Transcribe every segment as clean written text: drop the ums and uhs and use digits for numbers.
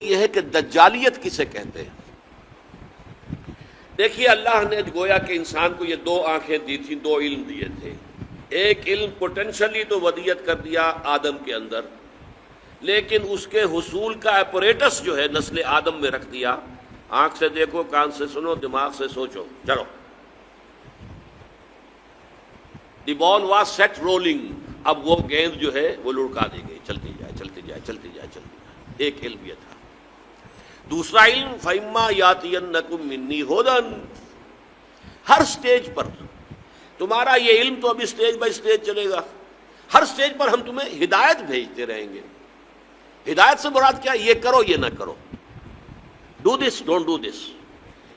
یہ ہے کہ دجالیت کسے کہتے ہیں؟ دیکھیے، اللہ نے گویا کہ انسان کو یہ دو آنکھیں دی تھی، دو علم دیے تھے۔ ایک علم پوٹینشلی تو ودیت کر دیا آدم کے اندر، لیکن اس کے حصول کا اپریٹس جو ہے نسل آدم میں رکھ دیا۔ آنکھ سے دیکھو، کان سے سنو، دماغ سے سوچو، چلو۔ دی بال واز سیٹ رولنگ، اب وہ گیند جو ہے وہ لڑکا دی گئی، چلتی جائے چلتی جائے چلتی جائے چلتی جائے۔ ایک علم یہ تھا۔ دوسرا علم فَإِمَّا يَأْتِيَنَّكُم مِّنِّي هُدًى، ہر سٹیج پر تمہارا یہ علم تو ابھی سٹیج بائی سٹیج چلے گا، ہر سٹیج پر ہم تمہیں ہدایت بھیجتے رہیں گے۔ ہدایت سے مراد کیا؟ یہ کرو، یہ نہ کرو، do this, don't do this.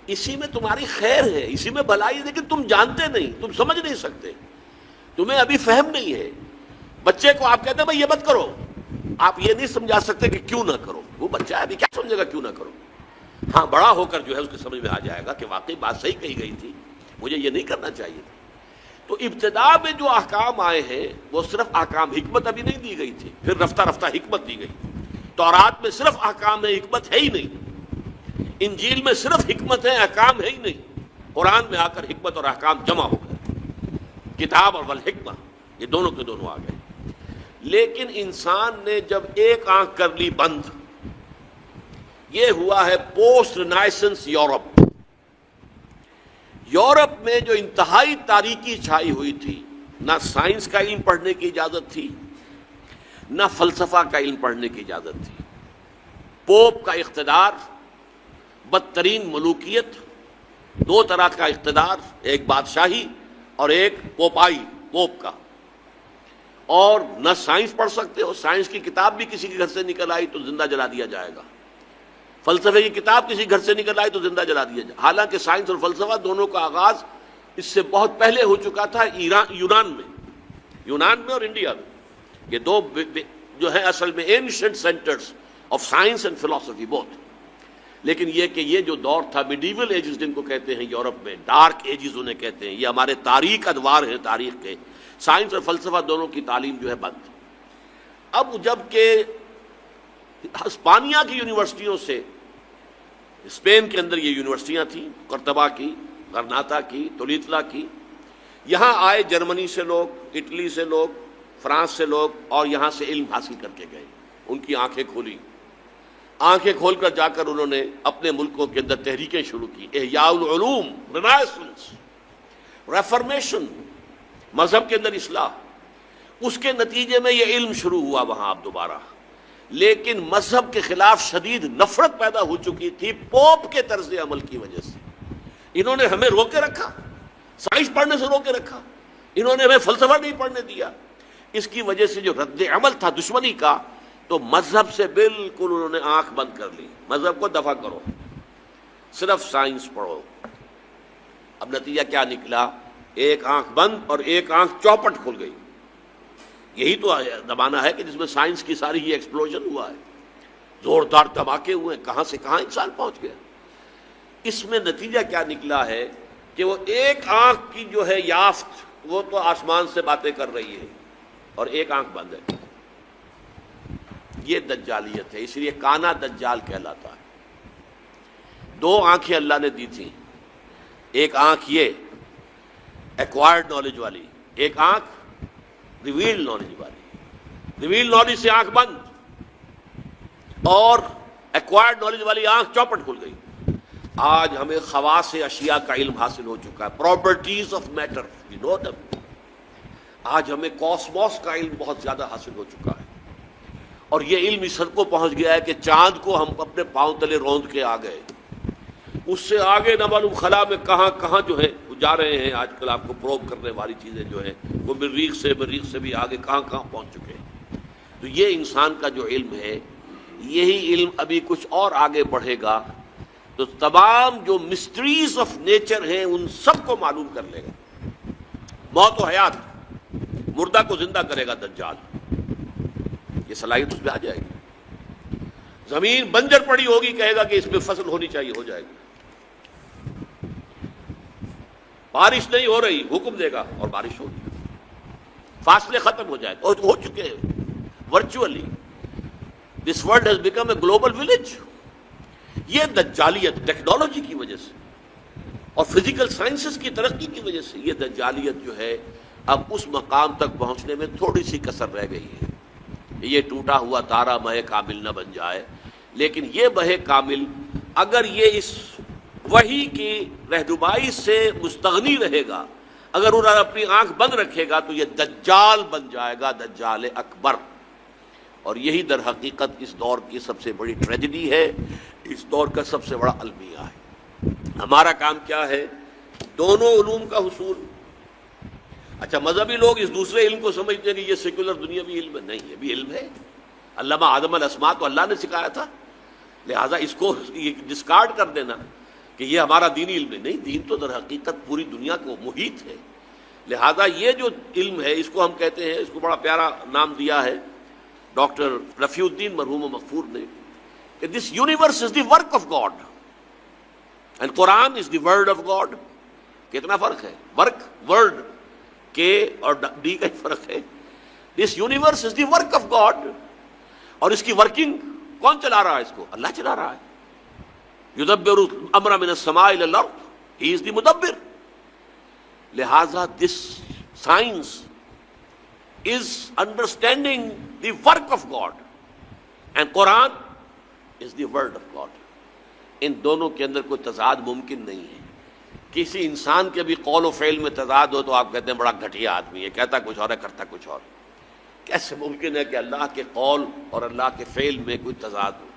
اسی میں تمہاری خیر ہے، اسی میں بھلائی ہے، لیکن تم جانتے نہیں، تم سمجھ نہیں سکتے، تمہیں ابھی فہم نہیں ہے۔ بچے کو آپ کہتے ہیں بھائی یہ مت کرو، آپ یہ نہیں سمجھا سکتے کہ کیوں نہ کرو۔ وہ بچہ ہے، ابھی کیا سمجھے گا کیوں نہ کرو؟ ہاں، بڑا ہو کر جو ہے اس کے سمجھ میں آ جائے گا کہ واقعی بات صحیح کہی گئی تھی، مجھے یہ نہیں کرنا چاہیے تھا۔ تو ابتدا میں جو احکام آئے ہیں وہ صرف احکام، حکمت ابھی نہیں دی گئی تھی، پھر رفتہ رفتہ حکمت دی گئی۔ تورات میں صرف احکام ہے، حکمت ہے ہی نہیں۔ انجیل میں صرف حکمت ہے، احکام ہے ہی نہیں۔ قرآن میں آ کر حکمت اور احکام جمع ہو گئے، کتاب اور والحکمہ، یہ دونوں کے دونوں آ گئے۔ لیکن انسان نے جب ایک آنکھ کر لی بند، یہ ہوا ہے پوسٹ رینائسنس یورپ۔ یورپ میں جو انتہائی تاریکی چھائی ہوئی تھی، نہ سائنس کا علم پڑھنے کی اجازت تھی، نہ فلسفہ کا علم پڑھنے کی اجازت تھی۔ پوپ کا اقتدار، بدترین ملوکیت، دو طرح کا اقتدار، ایک بادشاہی اور ایک پوپائی، پوپ کا۔ اور نہ سائنس پڑھ سکتے ہو، سائنس کی کتاب بھی کسی کے گھر سے نکل آئی تو زندہ جلا دیا جائے گا، فلسفے کی کتاب کسی گھر سے نکل آئی تو زندہ جلا دیا جائے۔ حالانکہ سائنس اور فلسفہ دونوں کا آغاز اس سے بہت پہلے ہو چکا تھا، یونان میں اور انڈیا میں۔ یہ دو جو ہے اصل میں ancient centres of science and فلسفی بوتھ۔ لیکن یہ کہ یہ جو دور تھا، میڈیول ایجز جن کو کہتے ہیں یورپ میں، ڈارک ایجز انہیں کہتے ہیں، یہ ہمارے تاریخ ادوار ہیں تاریخ کے۔ سائنس اور فلسفہ دونوں کی تعلیم جو ہے بند۔ اب جب کہ ہسپانیہ کی یونیورسٹیوں سے، اسپین کے اندر یہ یونیورسٹیاں تھیں، قرطبہ کی، غرناطہ کی، تولیتلا کی، یہاں آئے جرمنی سے لوگ، اٹلی سے لوگ، فرانس سے لوگ، اور یہاں سے علم حاصل کر کے گئے۔ ان کی آنکھیں کھولی، آنکھیں کھول کر جا کر انہوں نے اپنے ملکوں کے اندر تحریکیں شروع کی، احیاء العلوم، رینائسنس، ریفارمیشن، مذہب کے اندر اصلاح۔ اس کے نتیجے میں یہ علم شروع ہوا وہاں اب دوبارہ۔ لیکن مذہب کے خلاف شدید نفرت پیدا ہو چکی تھی پوپ کے طرز عمل کی وجہ سے۔ انہوں نے ہمیں روکے رکھا، سائنس پڑھنے سے روکے رکھا، انہوں نے ہمیں فلسفہ نہیں پڑھنے دیا۔ اس کی وجہ سے جو رد عمل تھا دشمنی کا، تو مذہب سے بالکل انہوں نے آنکھ بند کر لی۔ مذہب کو دفع کرو، صرف سائنس پڑھو۔ اب نتیجہ کیا نکلا؟ ایک آنکھ بند اور ایک آنکھ چوپٹ کھل گئی۔ یہی تو زمانہ ہے کہ جس میں سائنس کی ساری ہی ایکسپلوژن ہوا ہے، زوردار دھماکے ہوئے، کہاں سے کہاں انسان پہنچ گیا۔ اس میں نتیجہ کیا نکلا ہے کہ وہ ایک آنکھ کی جو ہے یافت، وہ تو آسمان سے باتیں کر رہی ہے اور ایک آنکھ بند ہے۔ یہ دجالیت ہے، اس لیے کانا دجال کہلاتا ہے۔ دو آنکھیں اللہ نے دی تھیں، ایک آنکھ یہ ایکوائرڈ نالج والی، ایک آنکھ ریویلڈ نالج والی۔ ریویلڈ نالج سے آنکھ بند اور ایکوائرڈ نالج والی آنکھ چوپٹ کھل گئی۔ آج ہمیں خواص اشیاء کا علم حاصل ہو چکا ہے، properties of matter, we know them. آج ہمیں کاسموس کا علم بہت زیادہ حاصل ہو چکا ہے، اور یہ علم اس حد کو پہنچ گیا ہے کہ چاند کو ہم اپنے پاؤں تلے روند کے آ گئے۔ اس سے آگے نہ معلوم خلا میں کہاں کہاں جو ہے جا رہے ہیں۔ آج کل آپ کو پروب کرنے والی چیزیں جو ہیں وہ مریخ سے بھی آگے کہاں کہاں پہنچ چکے ہیں۔ تو یہ انسان کا جو علم ہے، یہی علم ابھی کچھ اور آگے بڑھے گا تو تمام جو مسٹریز آف نیچر ہیں ان سب کو معلوم کر لے گا۔ موت و حیات، مردہ کو زندہ کرے گا دجال، یہ صلاحیت اس میں آ جائے گی۔ زمین بنجر پڑی ہوگی، کہے گا کہ اس میں فصل ہونی چاہیے، ہو جائے گی۔ بارش نہیں ہو رہی، حکم دے گا اور بارش ہوگی۔ فاصلے ختم ہو جائے، ہو چکے ہیں virtually. This world has become a global village. یہ دجالیت ٹیکنالوجی کی وجہ سے اور فزیکل سائنسز کی ترقی کی وجہ سے یہ دجالیت جو ہے اب اس مقام تک پہنچنے میں تھوڑی سی کسر رہ گئی ہے. یہ ٹوٹا ہوا تارا مہ کامل نہ بن جائے، لیکن یہ مہ کامل اگر یہ اس وحی کی رہنمائی سے مستغنی رہے گا، اگر انہوں نے اپنی آنکھ بند رکھے گا تو یہ دجال بن جائے گا، دجال اکبر. اور یہی در حقیقت اس دور کی سب سے بڑی ٹریجڈی ہے، اس دور کا سب سے بڑا المیہ ہے. ہمارا کام کیا ہے؟ دونوں علوم کا حصول. اچھا مذہبی لوگ اس دوسرے علم کو سمجھتے ہیں کہ یہ سیکولر دنیاوی علم ہے. نہیں، یہ بھی علم ہے. علامہ آدم الاسماء تو اللہ نے سکھایا تھا، لہٰذا اس کو ڈسکارڈ کر دینا کہ یہ ہمارا دینی علم ہے، نہیں، دین تو در حقیقت پوری دنیا کو محیط ہے. لہذا یہ جو علم ہے اس کو ہم کہتے ہیں، اس کو بڑا پیارا نام دیا ہے ڈاکٹر رفیع الدین مرحوم و مغفور نے کہ this universe is the work of God and Quran is the word of God. کتنا فرق ہے؟ ورک، ورڈ کے اور ڈی کا فرق ہے. This universe is the work of God, اور اس کی ورکنگ کون چلا رہا ہے؟ اس کو اللہ چلا رہا ہے. یدبر الامر من السماء الى الارض، ہی از دی مدبر. لہذا this science is understanding the work of God and Quran is the word of God. ان دونوں کے اندر کوئی تضاد ممکن نہیں ہے. کسی انسان کے بھی قول و فعل میں تضاد ہو تو آپ کہتے ہیں بڑا گھٹیا آدمی ہے، کہتا کچھ اور ہے کرتا کچھ اور. کیسے ممکن ہے کہ اللہ کے قول اور اللہ کے فعل میں کوئی تضاد ہو؟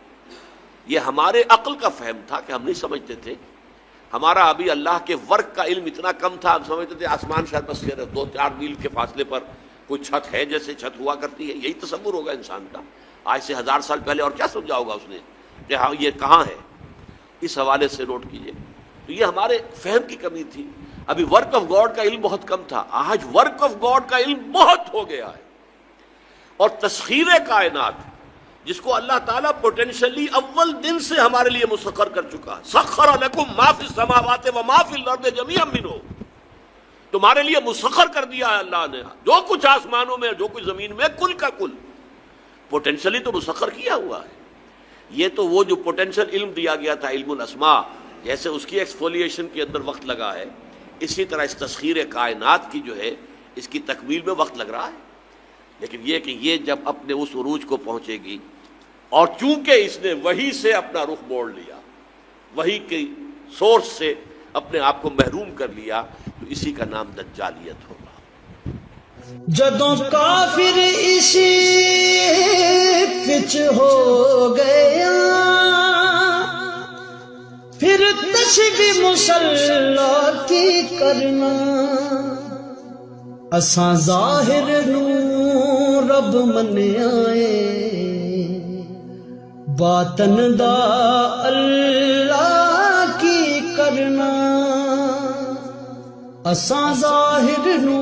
یہ ہمارے عقل کا فہم تھا کہ ہم نہیں سمجھتے تھے. ہمارا ابھی اللہ کے ورک کا علم اتنا کم تھا، ہم سمجھتے تھے آسمان شاید بس 2-4 میل کے فاصلے پر کوئی چھت ہے جیسے چھت ہوا کرتی ہے. یہی تصور ہوگا انسان کا. آج سے 1000 سال پہلے اور کیا سمجھا ہوگا اس نے کہ ہاں یہ کہاں ہے؟ اس حوالے سے نوٹ کیجئے. تو یہ ہمارے فہم کی کمی تھی. ابھی ورک آف گاڈ کا علم بہت کم تھا، آج ورک آف گاڈ کا علم بہت ہو گیا ہے. اور تسخیر کائنات جس کو اللہ تعالیٰ پوٹینشلی اول دن سے ہمارے لیے مسخر کر چکا. سخر لکم ما فی السماوات و ما فی الارض جميعا منہ، تمہارے لیے مسخر کر دیا ہے اللہ نے جو کچھ آسمانوں میں جو کچھ زمین میں، کل کا کل پوٹینشلی تو مسخر کیا ہوا ہے. یہ تو وہ جو پوٹینشل علم دیا گیا تھا علم الاسماء، جیسے اس کی ایکسفولیشن کے اندر وقت لگا ہے، اسی طرح اس تسخیر کائنات کی جو ہے اس کی تکمیل میں وقت لگ رہا ہے. لیکن یہ کہ یہ جب اپنے اس عروج کو پہنچے گی، اور چونکہ اس نے وحی سے اپنا رخ موڑ لیا، وحی کی سورس سے اپنے آپ کو محروم کر لیا، تو اسی کا نام دجالیت ہوگا. جدوں کافر اسی پچ ہو گیا، پھر تشبیہ مسلح کی کرنا، اساں ظاہر نو رب منیا اے، باطن دا اللہ کی کرنا. اساں ظاہر نو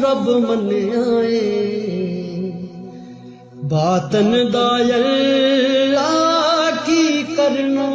رب منیا اے، باطن دا اللہ کی کرنا.